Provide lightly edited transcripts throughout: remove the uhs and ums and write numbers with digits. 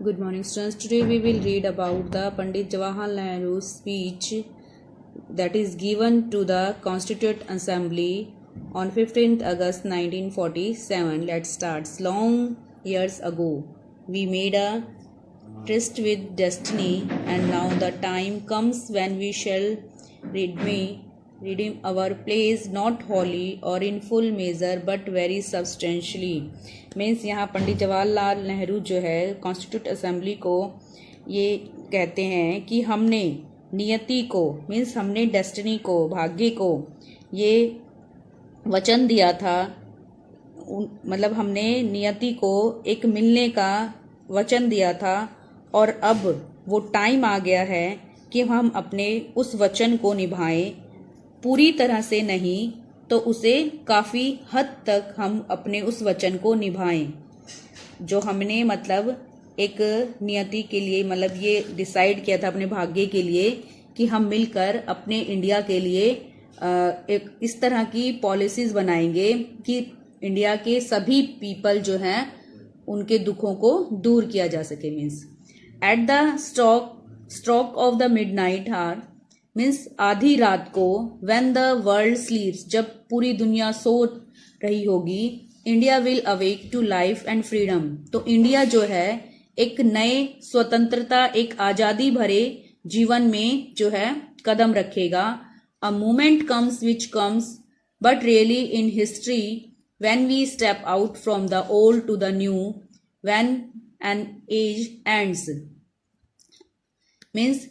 Good morning, students. Today we will read about the Pandit Jawaharlal Nehru's speech that is given to the Constituent Assembly on 15th August 1947. Let's start. Long years ago, we made a tryst with destiny, and now the time comes when we shall redeem our place, not wholly or in full measure but very substantially. Means यहाँ पंडित जवाहरलाल नेहरू जो है constitute assembly को ये कहते हैं कि हमने नियति को मीन्स हमने डेस्टिनी को भाग्य को ये वचन दिया था, मतलब हमने नियति को एक मिलने का वचन दिया था और अब वो टाइम आ गया है कि हम अपने उस वचन को निभाएं, पूरी तरह से नहीं तो उसे काफ़ी हद तक हम अपने उस वचन को निभाएं जो हमने मतलब एक नियति के लिए मतलब ये डिसाइड किया था अपने भाग्य के लिए कि हम मिलकर अपने इंडिया के लिए एक इस तरह की पॉलिसीज़ बनाएंगे कि इंडिया के सभी पीपल जो हैं उनके दुखों को दूर किया जा सके। Means at the stroke of the midnight hour means आधी रात को, व्हेन द वर्ल्ड स्लीप्स जब पूरी दुनिया सो रही होगी, India will awake to life and freedom तो इंडिया जो है एक नए स्वतंत्रता एक आज़ादी भरे जीवन में जो है कदम रखेगा। A moment comes which comes but really in history when we step out from the old to the new when an age ends means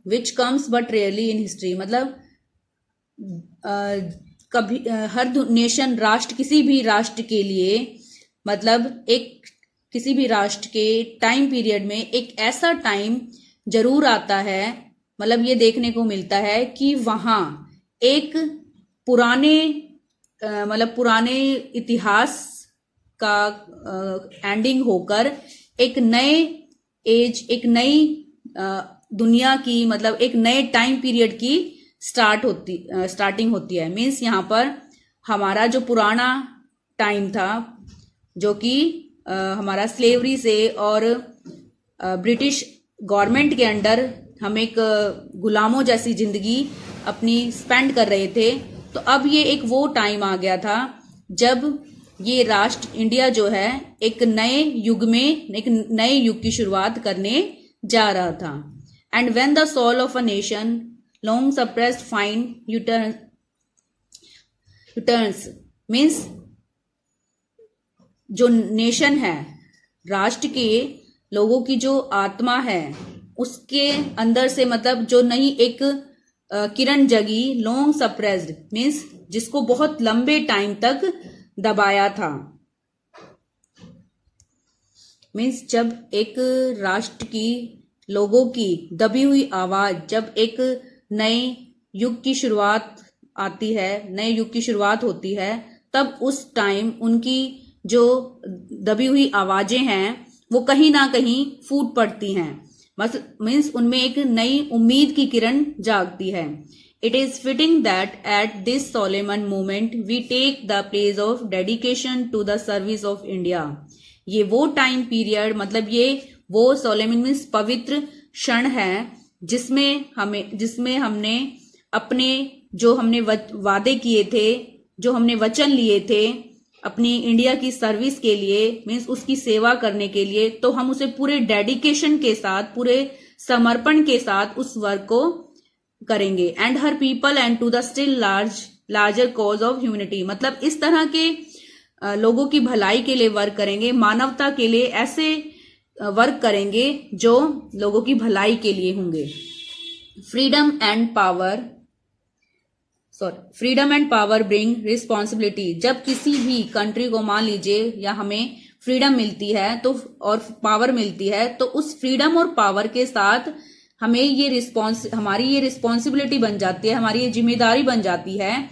which comes but really in history मतलब कभी हर नेशन राष्ट्र किसी भी राष्ट्र के लिए मतलब एक किसी भी राष्ट्र के टाइम पीरियड में एक ऐसा टाइम जरूर आता है, मतलब ये देखने को मिलता है कि वहाँ एक पुराने मतलब पुराने इतिहास का एंडिंग होकर एक नए एज एक नई दुनिया की मतलब एक नए टाइम पीरियड की स्टार्टिंग होती है। मीन्स यहाँ पर हमारा जो पुराना टाइम था जो कि हमारा स्लेवरी से और ब्रिटिश गवर्नमेंट के अंडर हम एक गुलामों जैसी जिंदगी अपनी स्पेंड कर रहे थे, तो अब ये एक वो टाइम आ गया था जब ये राष्ट्र इंडिया जो है एक नए युग में एक नए युग की शुरुआत करने जा रहा था। And when the soul of a nation long suppressed find returns means जो नेशन है राष्ट्र के लोगों की जो आत्मा है उसके अंदर से मतलब जो नई एक किरण जगी, लॉन्ग सप्रेस्ड मीन्स जिसको बहुत लंबे टाइम तक दबाया था। मीन्स जब एक राष्ट्र की लोगों की दबी हुई आवाज जब एक नए युग की शुरुआत आती है, नए युग की शुरुआत होती है, तब उस टाइम उनकी जो दबी हुई आवाजें हैं वो कहीं ना कहीं फूट पड़ती हैं, मीन्स उनमें एक नई उम्मीद की किरण जागती है। It is fitting that at this solemn moment we take the place of dedication to the service of India. ये वो टाइम पीरियड मतलब ये वो सोलेमन मीन्स पवित्र क्षण है जिसमें हमने अपने जो हमने वादे किए थे, जो हमने वचन लिए थे अपनी इंडिया की सर्विस के लिए मीन्स उसकी सेवा करने के लिए, तो हम उसे पूरे डेडिकेशन के साथ पूरे समर्पण के साथ उस वर्क को करेंगे। And her people and to the still larger cause of humanity मतलब इस तरह के लोगों की भलाई के लिए वर्क करेंगे, मानवता के लिए ऐसे वर्क करेंगे जो लोगों की भलाई के लिए होंगे। Freedom and power bring responsibility. जब किसी भी कंट्री को मान लीजिए या हमें फ्रीडम मिलती है तो और पावर मिलती है तो उस फ्रीडम और पावर के साथ हमें ये हमारी ये रिस्पॉन्सिबिलिटी बन जाती है, हमारी ये जिम्मेदारी बन जाती है।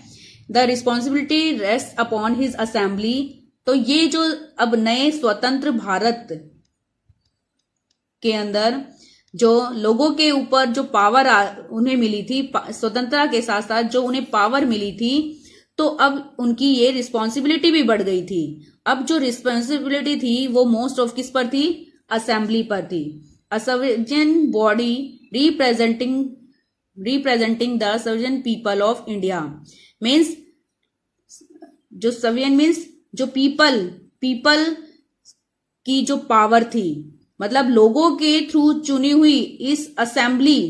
The responsibility rest upon his assembly तो ये जो अब नए स्वतंत्र भारत के अंदर जो लोगों के ऊपर जो पावर उन्हें मिली थी स्वतंत्रता के साथ साथ जो उन्हें पावर मिली थी, तो अब उनकी ये रिस्पॉन्सिबिलिटी भी बढ़ गई थी। अब जो रिस्पॉन्सिबिलिटी थी वो मोस्ट ऑफ किस पर थी, असेंबली पर थी। A sovereign body representing the sovereign people of India. Means जो सवर्जियन मीन्स जो पीपल की जो पावर थी, मतलब लोगों के थ्रू चुनी हुई इस असेंबली,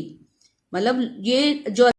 मतलब ये जो